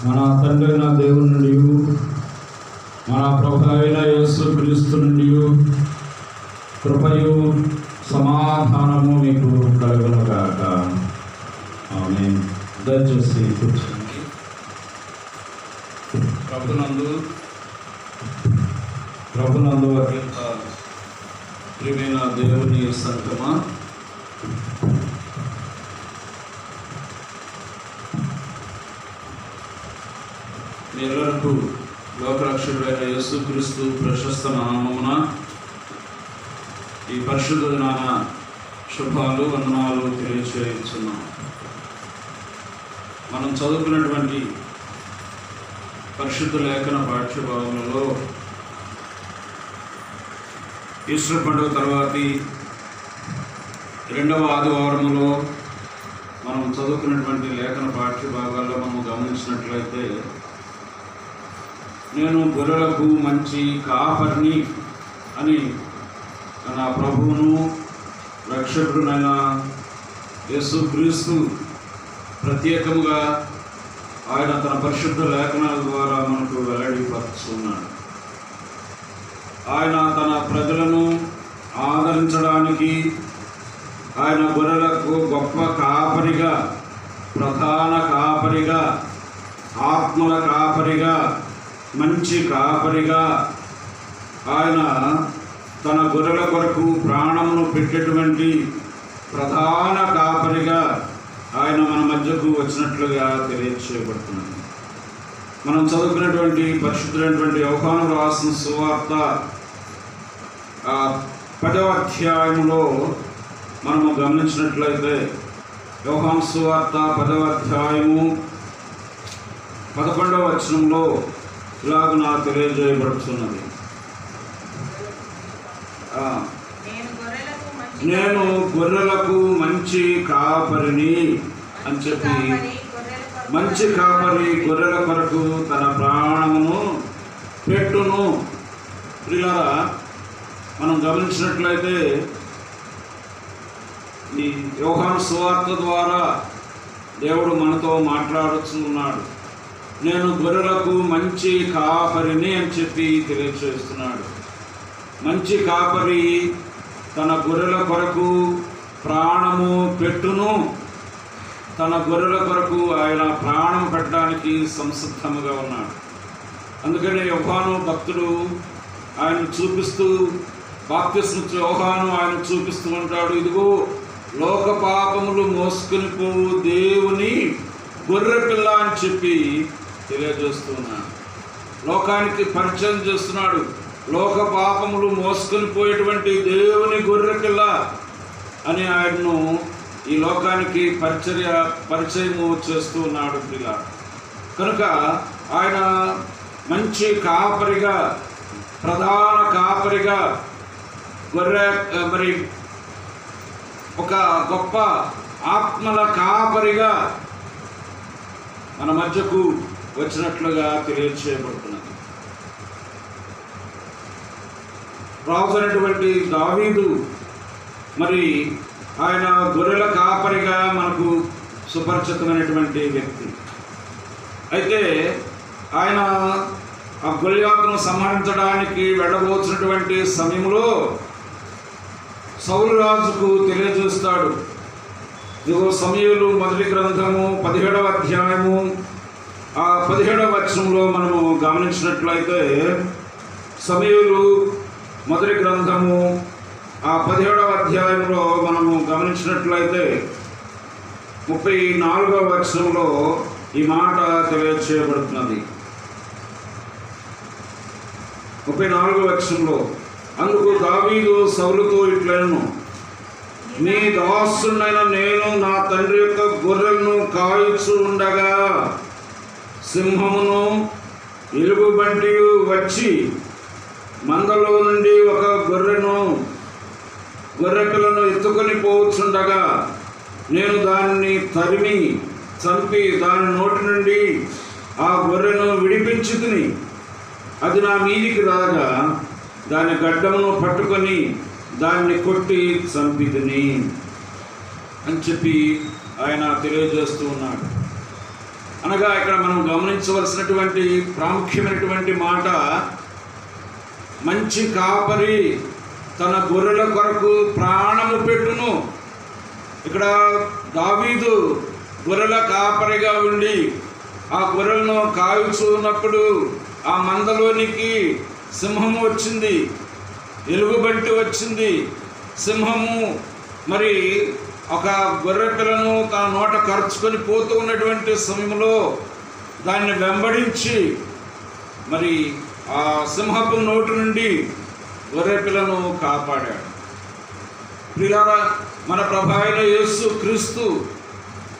మన తండ్రి అయిన దేవుని నుండి మన ప్రభు అయిన యేసుక్రీస్తు నుండి కృపయు సమాధానము మీకు కలుగునుగాక. ఆమేన్. దయచేసి కూర్చోండి. ప్రభునందు అత్యంత ప్రియమైన దేవుని సంగమా, మీరెల్లరకు లోకరక్షకుడైన యేసుక్రీస్తు ప్రశస్త నామమున ఈ పరిశుద్ధ దినాన శుభాలు వందనాలు తెలియచేస్తున్నాం. మనం చదువుకున్నటువంటి పరిశుద్ధ లేఖన పాఠ్యభాగంలో ఈస్టర్ పండుగ తర్వాతి రెండవ ఆదివారములో మనం చదువుకున్నటువంటి లేఖన పాఠ్యభాగాల్లో మనం గమనించినట్లయితే, నేను గొర్రెలకు మంచి కాపరిని అని నా ప్రభువును రక్షకుడునైన యేసుక్రీస్తు ప్రత్యేకముగా ఆయన తన పరిశుద్ధ లేఖనాల ద్వారా మనకు వెల్లడిపరుచున్నాడు. ఆయన తన ప్రజలను ఆదరించడానికి ఆయన గొర్రెలకు గొప్ప కాపరిగా, ప్రధాన కాపరిగా, ఆత్మల కాపరిగా, మంచి కాపరిగా, ఆయన తన గొర్రెల కొరకు ప్రాణమును పెట్టేటువంటి ప్రధాన కాపరిగా ఆయన మన మధ్యకు వచ్చినట్లుగా తెలియచేయబడుతున్నాడు. మనం చదువుకున్నటువంటి పరిశుద్ధమైనటువంటి యోహాను రాసిన సువార్త 10వ అధ్యాయంలో మనము గమనించినట్లయితే, యోహాను సువార్త 10వ అధ్యాయము 11వ వచనంలో ఇలాగ తెలియజేయబడుతున్నది, నేను గొర్రెలకు మంచి కాపరిని అని చెప్పి, మంచి కాపరి గొర్రెల కొరకు తన ప్రాణమును పెట్టును. ప్రియులారా, మనం గమనించినట్లయితే ఈ యోహాను సువార్త ద్వారా దేవుడు మనతో మాట్లాడుతున్నాడు. నేను గొర్రెలకు మంచి కాపరిని అని చెప్పి తెలియజేస్తున్నాడు. మంచి కాపరి తన గొర్రెల కొరకు ప్రాణము పెట్టును. తన గొర్రెల కొరకు ఆయన ప్రాణం పెట్టడానికి సంసిద్ధముగా ఉన్నాడు. అందుకని యోహాను భక్తుడు ఆయన చూపిస్తూ, బాప్తిస్మ యోహాను ఆయన చూపిస్తూ ఉంటాడు, ఇదిగో లోక పాపములు మోసుకుని పోవు దేవుని గొర్రె పిల్ల అని చెప్పి తెలియజేస్తున్నాడు. లోకానికి పరిచయం చేస్తున్నాడు. లోక పాపములు మోసుకొని పోయేటువంటి దేవుని గొర్రె పిల్ల అని ఆయన్ను ఈ లోకానికి పరిచయము చేస్తూ ఉన్నాడు పిల్ల. కనుక ఆయన మంచి కాపరిగా, ప్రధాన కాపరిగా, గొర్రె మరి ఒక గొప్ప ఆత్మల కాపరిగా మన మధ్యకు వచ్చినట్లుగా తెలియచేయబడుతున్నది. రాజు అయినటువంటి దావీదు మరి ఆయన గొర్రెల కాపరిగా మనకు సుపరిచితమైనటువంటి వ్యక్తి. అయితే ఆయన ఆ గొల్యాతును సంహరించడానికి వెళ్ళబోతున్నటువంటి సమయంలో సౌలు రాజుకు తెలియజేస్తాడు. ఇదిగో సమూయేలు మొదటి గ్రంథము 17వ అధ్యాయము 17వ వచనంలో మనము గమనించినట్లయితే, సమూయేలు మొదటి గ్రంథము 17వ అధ్యాయంలో మనము గమనించినట్లయితే 34వ వచనంలో ఈ మాట తెలియజేయబడుతున్నది. 34వ వచనంలో, అందుకు దావీదు సౌలుతో ఇట్లనెను, నీ దాసుడైన నేను నా తండ్రి యొక్క గొర్రెలను కాయుచు ఉండగా సింహమును ఎలుగుబంటి వచ్చి మందలో నుండి ఒక గొర్రె పిల్లను ఎత్తుకొని పోవచ్చుండగా నేను దాన్ని తరిమి చంపి దాని నోటి నుండి ఆ గొర్రెను విడిపించి తిని, అది నా మీదికి రాగా దాని గడ్డమును పట్టుకొని దాన్ని కొట్టి చంపితిని అని చెప్పి ఆయన తెలియజేస్తూ ఉన్నాడు. అనగా ఇక్కడ మనం గమనించవలసినటువంటి ప్రాముఖ్యమైనటువంటి మాట, మంచి కాపరి తన గొర్రెల కొరకు ప్రాణము పెట్టును. ఇక్కడ దావీదు గొర్రెల కాపరిగా ఉండి ఆ గొర్రెలను కాయుచున్నప్పుడు ఆ మందలోనికి సింహము వచ్చింది, ఎలుగుబంటి వచ్చింది. సింహము మరి ఒక గొర్రె పిల్లను తన నోట కరుచుకొని పోతూ ఉన్నటువంటి సమయంలో దాన్ని వెంబడించి మరి ఆ సింహపు నోటి నుండి గొర్రె పిల్లను కాపాడాడు. ప్రియులారా, మన ప్రభు అయిన యేసు క్రీస్తు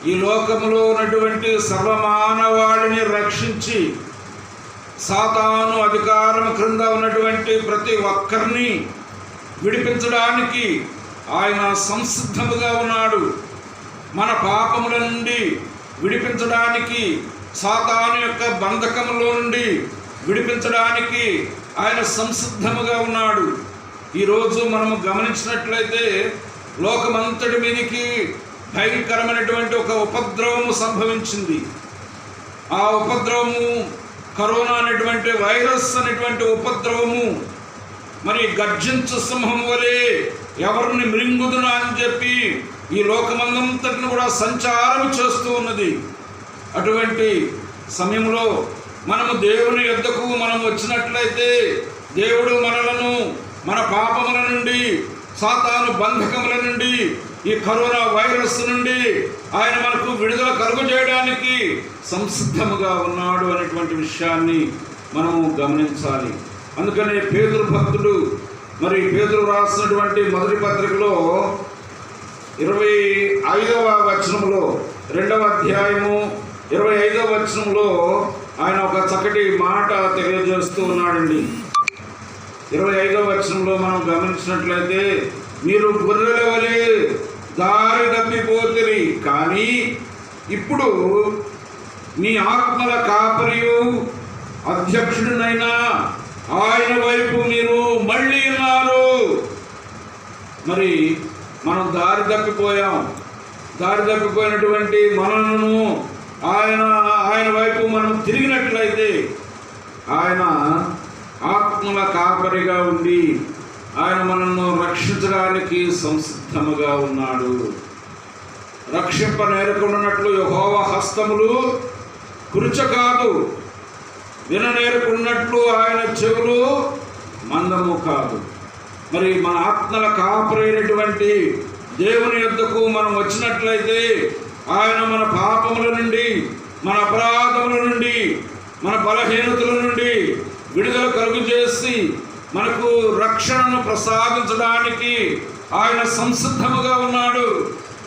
ఈ లోకములో ఉన్నటువంటి సర్వమానవాళిని రక్షించి సాతాను అధికారం క్రింద ఉన్నటువంటి ప్రతి ఒక్కరిని విడిపించడానికి ఆయన సంసిద్ధముగా ఉన్నాడు. మన పాపముల నుండి విడిపించడానికి, సాతాను యొక్క బంధకములో నుండి విడిపించడానికి ఆయన సంసిద్ధముగా ఉన్నాడు. ఈరోజు మనము గమనించినట్లయితే లోకమంతటి మీదకి భయంకరమైనటువంటి ఒక ఉపద్రవము సంభవించింది. ఆ ఉపద్రవము కరోనా అనేటువంటి వైరస్ అనేటువంటి ఉపద్రవము మరి గర్జించు సింహం వలె ఎవరిని మృంగుదునా అని చెప్పి ఈ లోకమంతటిని కూడా సంచారం చేస్తూ ఉన్నది. అటువంటి సమయంలో మనము దేవుని యొద్దకు మనం వచ్చినట్లయితే దేవుడు మనలను మన పాపముల నుండి, సాతాను బంధకముల నుండి, ఈ కరోనా వైరస్ నుండి ఆయన మనకు విడుదల కలుగజేయడానికి సంసిద్ధముగా ఉన్నాడు అనేటువంటి విషయాన్ని మనము గమనించాలి. అందుకనే పేతురు భక్తుడు మరి పేతురు రాసినటువంటి మొదటి పత్రికలో 25వ వచనంలో 2వ అధ్యాయము 25వ వచనంలో ఆయన ఒక చక్కటి మాట తెలియజేస్తూ ఉన్నాడండి. 25వ వచనంలో మనం గమనించినట్లయితే, మీరు గొర్రెల వలె దారి తప్పిపోతిరి, కానీ ఇప్పుడు మీ ఆత్మల కాపరియు అధ్యక్షుడినైనా ఆయన వైపు మీరు మళ్ళీ ఉన్నారు. మరి మనం దారి తప్పిపోయాం. దారి తప్పిపోయినటువంటి మనలను ఆయన వైపు మనం తిరిగినట్లయితే ఆయన ఆత్మల కాపరిగా ఉండి ఆయన మనల్ని రక్షించడానికి సంసిద్ధముగా ఉన్నాడు. రక్షింప నేర్కొన్నట్లు యెహోవా హస్తములు కురుచ కాదు, విననేరుకున్నట్లు ఆయన చెవులు మందము కాదు. మరి మన ఆత్మల కాపరైనటువంటి దేవుని యొద్దకు మనం వచ్చినట్లయితే ఆయన మన పాపముల నుండి, మన అపరాధముల నుండి, మన బలహీనతల నుండి విడుదల కలుగు చేసి మనకు రక్షణను ప్రసాదించడానికి ఆయన సంసిద్ధముగా ఉన్నాడు.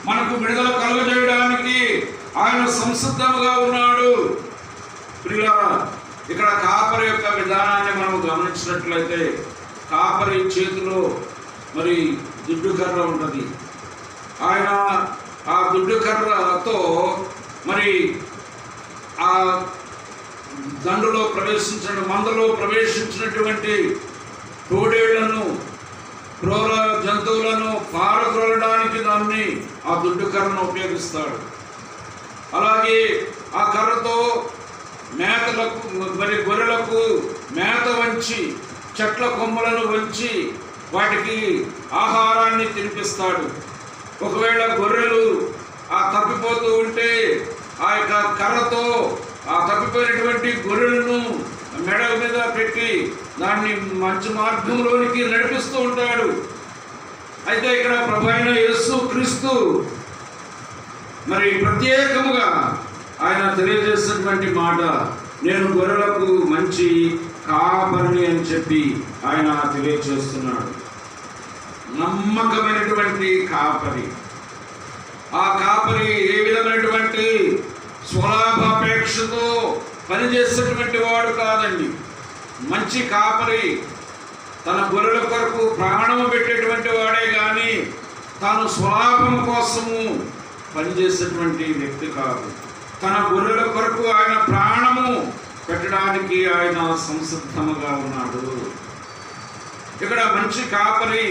మనకు విడుదల కలుగజేయడానికి ఆయన సంసిద్ధముగా ఉన్నాడు. ప్రియులారా, ఇక్కడ కాపరి యొక్క విధానాన్ని మనం గమనించినట్లయితే కాపరి చేతిలో మరి దుడ్డు కర్ర ఉంటుంది. ఆయన ఆ దుడ్డు కర్రతో మరి ఆ దండులో మందలో ప్రవేశించినటువంటి తోడేళ్లను, క్రూర జంతువులను పారద్రోలడానికి దాన్ని ఆ దుడ్డు కర్రను ఉపయోగిస్తాడు. అలాగే ఆ కర్రతో మేతలకు మరి గొర్రెలకు మేత వంచి, చెట్ల కొమ్మలను వంచి వాటికి ఆహారాన్ని తినిపిస్తాడు. ఒకవేళ గొర్రెలు ఆ తప్పిపోతూ ఉంటే ఆ యొక్క కర్రతో ఆ తప్పిపోయినటువంటి గొర్రెలను మెడ మీద పెట్టి దాన్ని మంచి మార్గంలోనికి నడిపిస్తూ ఉంటాడు. అయితే ఇక్కడ ప్రభువైన యేసు క్రీస్తు మరి ప్రత్యేకముగా ఆయన తెలియజేసినటువంటి మాట, నేను గొర్రెలకు మంచి కాపరిని అని చెప్పి ఆయన తెలియజేస్తున్నాడు. నమ్మకమైనటువంటి కాపరి. ఆ కాపరి ఏ విధమైనటువంటి స్వలాభాపేక్షతో పనిచేసేటువంటి వాడు కాదండి. మంచి కాపరి తన గొర్రెల కొరకు ప్రాణము పెట్టేటువంటి వాడే కానీ తాను స్వలాభం కోసము పనిచేసేటువంటి వ్యక్తి కాదు. తన గొర్రెల కొరకు ఆయన ప్రాణము పెట్టడానికి ఆయన సంసిద్ధముగా ఉన్నాడు. ఇక్కడ మంచి కాపరి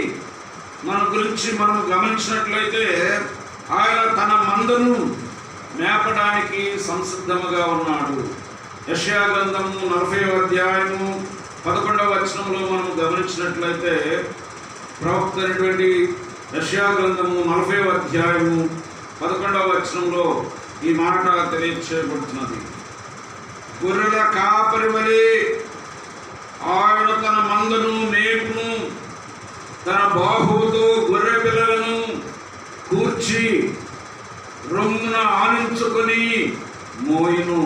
మన గురించి మనం గమనించినట్లయితే ఆయన తన మందను మేపడానికి సంసిద్ధముగా ఉన్నాడు. యెషయా గ్రంథము 40వ అధ్యాయము 11వ వచనంలో మనం గమనించినట్లయితే ప్రవక్త అయినటువంటి యెషయా గ్రంథము 40వ అధ్యాయము 11వ వచనంలో ఈ మాట తెలియచేయబడుతున్నది. గొర్రెల కాపరి వలె ఆయన తన మందను మేపును, తన బాహువుతో గొర్రె పిల్లలను కూర్చి రొమ్మున ఆనించుకొని మోయును.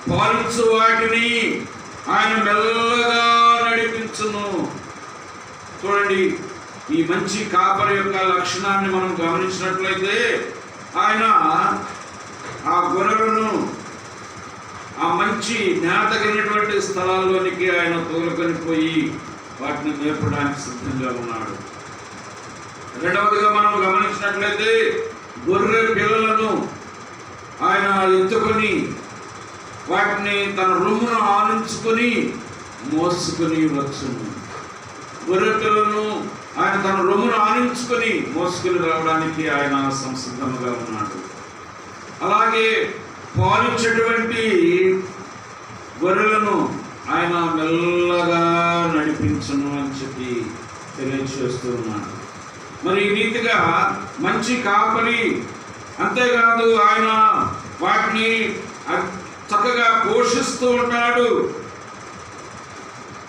పాలించు వాటిని ఆయన మెల్లగా నడిపించును. చూడండి, ఈ మంచి కాపరి యొక్క లక్షణాన్ని మనం గమనించినట్లయితే ఆయన ఆ గొర్రెలను ఆ మంచి మేత కలిగినటువంటి స్థలాల్లోనికి ఆయన తోలుకొని పోయి వాటిని మేపడానికి సిద్ధంగా ఉన్నాడు. రెండవదిగా మనం గమనించినట్లయితే గొర్రె పిల్లలను ఆయన ఎత్తుకొని వాటిని తన రొమ్మును ఆనించుకొని మోసుకొని వచ్చును. గొర్రె పిల్లలను ఆయన తన రొమ్మును ఆనించుకొని మోసుకొని రావడానికి ఆయన సంసిద్ధంగా ఉన్నాడు. అలాగే పాలించేటువంటి గొర్రెలను ఆయన మెల్లగా నడిపించును అని చెప్పి తెలియజేస్తూ ఉన్నాడు. మరి ఈ రీతిగా మంచి కాపరి, అంతేకాదు ఆయన వాటిని చక్కగా పోషిస్తూ ఉంటాడు.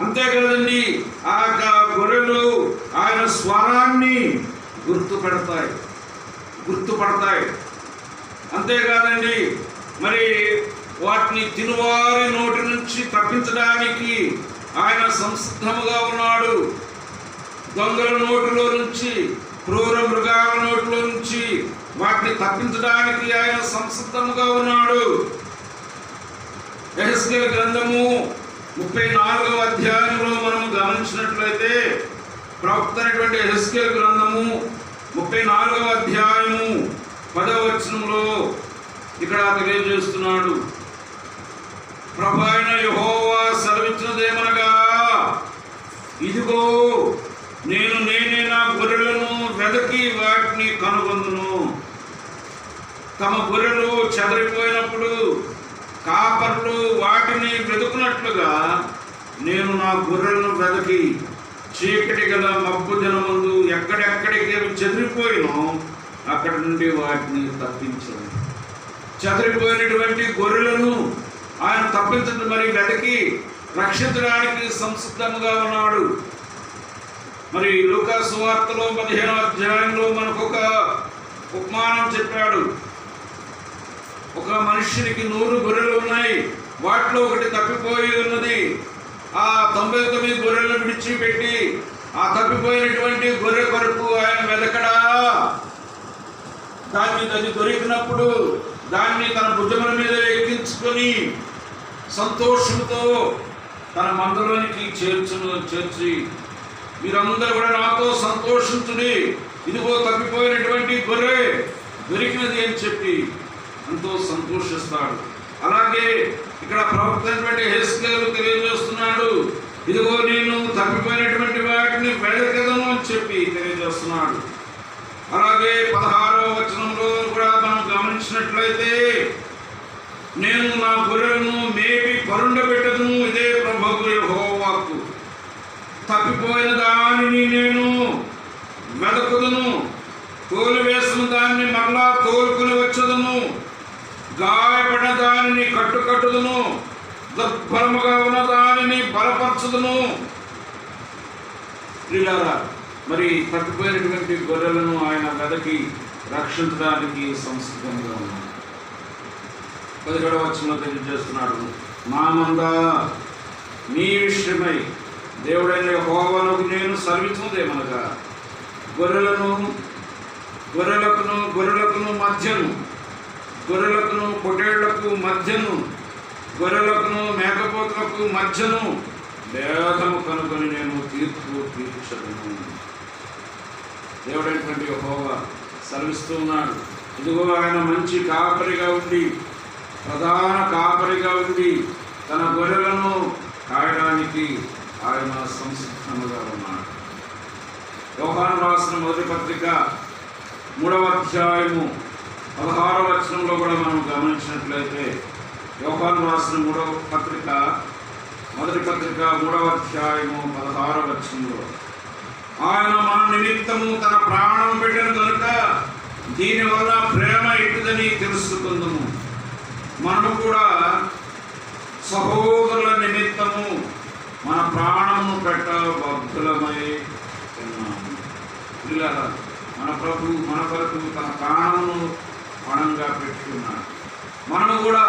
అంతేకాదండి, ఆ గొర్రెలు ఆయన స్వరాన్ని గుర్తుపడతాయి. అంతేకాదండి, మరి వాటిని తినువారి నోటి నుంచి తప్పించడానికి ఆయన సంసిద్ధముగా ఉన్నాడు. దొంగల నోటిలో నుంచి, క్రూర మృగాల నోటిలో నుంచి వాటిని తప్పించడానికి ఆయన సంసిద్ధముగా ఉన్నాడు. యెహెజ్కేలు గ్రంథము 34వ అధ్యాయంలో మనం గమనించినట్లయితే ప్రవక్త అయినటువంటి యెహెజ్కేలు గ్రంథము 34వ అధ్యాయము 10వ వచనంలో ఇక్కడ తెలియజేస్తున్నాడు. ప్రభువైన అయిన యెహోవా సెలవిచ్చినదేమనగా, ఇదిగో నేనే నా గొర్రెలను వెదకి వాటిని కనుగొందును. తమ గొర్రెలు చెదరిపోయినప్పుడు కాపర్లు వాటిని వెతుకున్నట్లుగా నేను నా గొర్రెలను వెదకి చీకటి గల మబ్బు దినమందు ఎక్కడెక్కడికి చెదిరిపోయినో అక్కడి నుండి వాటిని తప్పించాను. చెదిరిపోయినటువంటి గొర్రెలను ఆయన తప్పించడం, మరి వెతికి రక్షించడానికి సంసిద్ధంగా ఉన్నాడు. మరి లూకా సువార్తలో 15వ అధ్యాయంలో మనకు ఒక ఉపమానం చెప్పాడు. ఒక మనుష్యునికి 100 గొర్రెలు ఉన్నాయి, వాటిలో ఒకటి తప్పిపోయి ఉన్నది. ఆ 99 గొర్రెలను విడిచిపెట్టి ఆ తప్పిపోయినటువంటి గొర్రె కొరకు ఆయన వెతకడా. దాన్ని దొరికినప్పుడు దాన్ని తన భుజముల మీద ఎక్కించుకొని సంతోషంతో తన మందలోనికి చేర్చి, మీరందరూ కూడా నాతో సంతోషించుడి, ఇదిగో తప్పిపోయినటువంటి గొర్రె దొరికినది అని చెప్పి ఎంతో సంతోషిస్తాడు. అలాగే ఇక్కడ ప్రవక్త అయినటువంటి యెహెజ్కేలు తెలియజేస్తున్నాడు, ఇదిగో నేను తప్పిపోయినటువంటి వాటిని వెదకెదను అని చెప్పి తెలియజేస్తున్నాడు. అలాగే 16వ వచనంలో కూడా మనం గమనించినట్లయితే, నేను నా గొర్రెలను మేపి పరుండబెట్టదును, ఇదే ప్రభువు యెహోవా వాక్కు. తప్పిపోయిన దానిని నేను వెదకుదును, తోలివేసిన దాన్ని మరలా తోలుకుని వచ్చదును, గాయపడిన దానిని కట్టుదును, దుర్బలముగా ఉన్న దానిని బలపరచుదును. ప్రియులారా, మరి తప్పిపోయినటువంటి గొర్రెలను ఆయన వెదకి రక్షించడానికి సంసిద్ధంగా ఉన్నాడు. 17వ వచనంలో తెలియజేస్తున్నాడు, నా మందా నీ విషయమై దేవుడైన యెహోవాకు నేను సెలవిచ్చినదేమనగా, గొర్రెలకును మధ్యను, గొర్రెలకును పొట్టేళ్లకు మధ్యను, గొర్రెలకును మేకపోతులకు మధ్యను భేదము కనుకొని నేను తీర్పు తీర్చను. దేవుడైనటువంటి యెహోవా సెలవిస్తూ ఉన్నాడు, ఇదిగో ఆయన మంచి కాపరిగా ఉండి, ప్రధాన కాపరిగా ఉండి తన గొర్రెలను కాయడానికి ఆయన సంసిద్ధముగా ఉన్నాడు. యోహాను రాసిన మొదటి పత్రిక 3వ అధ్యాయము 16వ వచనంలో కూడా మనం గమనించినట్లయితే యోహాను రాసిన మొదటి పత్రిక 3వ అధ్యాయము 16వ వచనంలో ఆయన మన నిమిత్తము తన ప్రాణం పెట్టిన కనుక దీనివల్ల ప్రేమ ఇటుదని తెలుసుకుందాము. మనము కూడా సహోదరుల నిమిత్తము మన ప్రాణము పెట్ట బద్ధులమై ఉన్నాము. పిల్లరా, మన ప్రభు మన కొరకు తన ప్రాణమును పణంగా పెట్టుకున్నాడు. మనము కూడా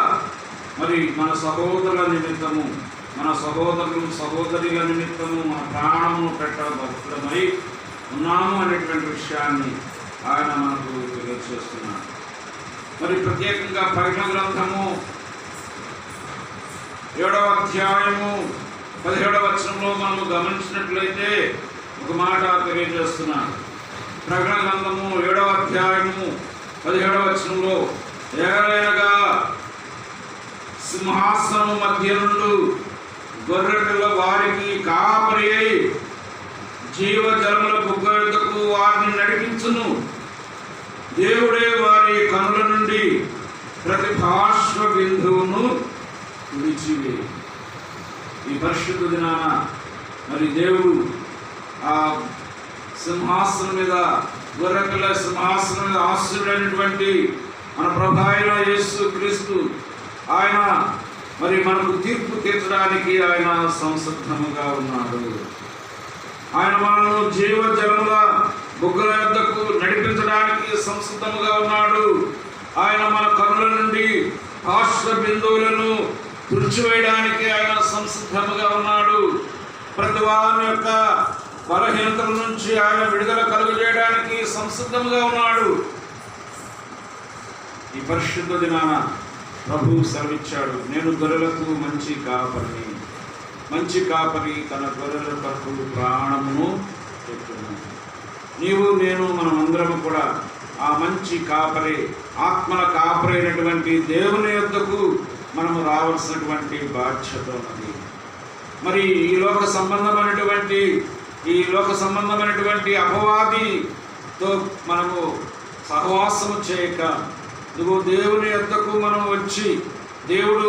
మరి మన సహోదరుల నిమిత్తము, మన సహోదరుల నిమిత్తము మన ప్రాణమును పెట్ట బద్ధులమై ఉన్నాము అనేటువంటి విషయాన్ని ఆయన మనకు తెలియజేస్తున్నాడు. మరి ప్రత్యేకంగా ప్రకటన గ్రంథము 7వ అధ్యాయము 17వ వచనంలో మనము గమనించినట్లయితే ఒక మాట తెలియజేస్తున్నాడు. ప్రకటన గ్రంథము 7వ అధ్యాయము 17వ వచనంలో ఏలయనగా సింహాసనం మధ్య నుండి గొర్రెపిల్ల వారికి కాపరి అయి జీవజలముల బుగ్గ యొద్దకు వారిని నడిపించును. దేవుడే వారి కనుల నుండి ప్రతి బాష్ప బిందువును విడిచివేయి. ఈ పరిశుద్ధ దినాన మరి దేవుడు ఆ సింహాసనం మీద, గొర్రెపిల్ల సింహాసనం మీద ఆశ్రయుడైనటువంటి మన ప్రభు అయిన యేసు క్రీస్తు ఆయన మరి మనకు తీర్పు తీర్చడానికి ఆయన సంసిద్ధముగా ఉన్నాడు. ఆయన మనను జీవజలముల బుగ్గల యొద్దకు నడిపించడానికి సంసిద్ధముగా ఉన్నాడు. ఆయన మన కనుల నుండి బాష్ప బిందువులను తుడిచివేయడానికి ఆయన సంసిద్ధముగా ఉన్నాడు. ప్రతి వారి యొక్క బలహీనతల నుంచి ఆయన విడుదల కలుగజేయడానికి సంసిద్ధముగా ఉన్నాడు. ఈ పరిశుద్ధ దినాన ప్రభువు సెలవిచ్చాడు, నేను గొర్రెలకు మంచి కాపరి తన గొర్రెల కొరకు ప్రాణమును పెట్టున్నాను. నీవు నేను మనమందరము కూడా ఆ మంచి కాపరి, ఆత్మల కాపరి అయినటువంటి దేవుని యొద్దకు మనము రావాల్సినటువంటి బాధ్యత ఉన్నది. మరి ఈ లోక సంబంధమైనటువంటి అపవాదితో మనము సహవాసము చేయక, నువ్వు దేవుని యొద్దకు మనం వచ్చి, దేవుడు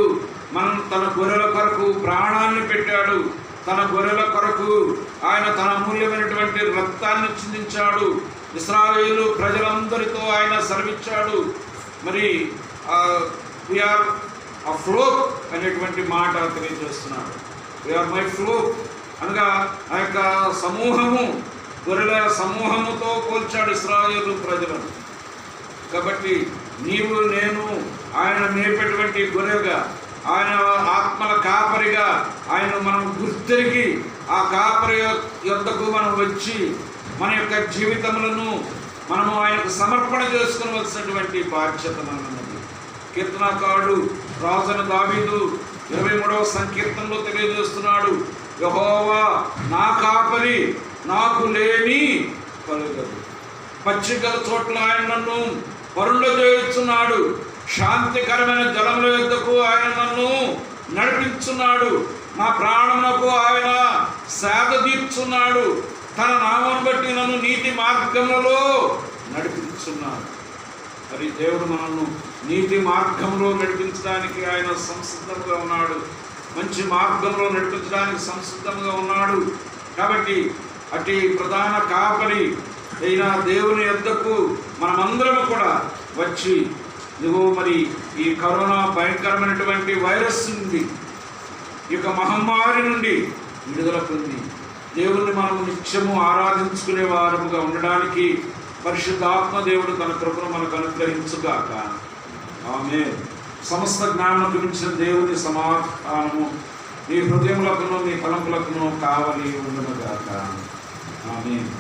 తన గొర్రెల కొరకు ప్రాణాన్ని పెట్టాడు. తన గొర్రెల కొరకు ఆయన తన అమూల్యమైనటువంటి రక్తాన్ని చిందించాడు. ఇశ్రాయేలు ప్రజలందరితో ఆయన సెలవిచ్చాడు. మరి వీఆర్ ఆ ఫ్లోక్ అనేటువంటి మాట తెలియజేస్తున్నాడు. వీఆర్ మై ఫ్లోక్ అనగా ఆ యొక్క సమూహము, గొర్రెల సమూహముతో పోల్చాడు ఇశ్రాయేలు ప్రజలను. కాబట్టి నీవు నేను ఆయన మేపేటువంటి గొర్రెగా, ఆయన ఆత్మల కాపరిగా ఆయన మనం గుర్తిరిగి ఆ కాపరి యొద్దకు మనం వచ్చి మన యొక్క జీవితములను మనము ఆయనకు సమర్పణ చేసుకోవలసినటువంటి బాధ్యత మనది. కీర్తనకారుడు రాజైన దావీదు 23వ సంకీర్తనలో తెలియజేస్తున్నాడు, యెహోవా నా కాపరి, నాకు లేమి కలుగదు. పచ్చికల చోట్ల ఆయన నన్ను పరుండజేయుచున్నాడు. శాంతికరమైన జలముల యొద్దకు ఆయన నన్ను నడిపించున్నాడు. నా ప్రాణమునకు ఆయన సేద తీర్చున్నాడు. తన నామమును బట్టి నన్ను నీతి మార్గములలో నడిపించున్నాడు. మరి దేవుడు మనల్ని నీతి మార్గంలో నడిపించడానికి ఆయన సంసిద్ధంగా ఉన్నాడు. మంచి మార్గంలో నడిపించడానికి సంసిద్ధంగా ఉన్నాడు. కాబట్టి అటు ప్రధాన కాపరి అయిన దేవుని యొద్దకు మనమందరము కూడా వచ్చి, నువ్వు మరి ఈ కరోనా భయంకరమైనటువంటి వైరస్ నుండి, ఈ యొక్క మహమ్మారి నుండి విడుదల పొంది దేవుణ్ణి మనం నిత్యము ఆరాధించుకునే వారముగా ఉండడానికి పరిశుద్ధాత్మ దేవుడు తన కృపను మనకు అనుగ్రహించుగాక. ఆమేన్. సమస్త జ్ఞానం గురించిన దేవుని సమాధానము నీ హృదయములకును నీ తలంపులకును కావలి ఉండునుగాక. ఆమేన్.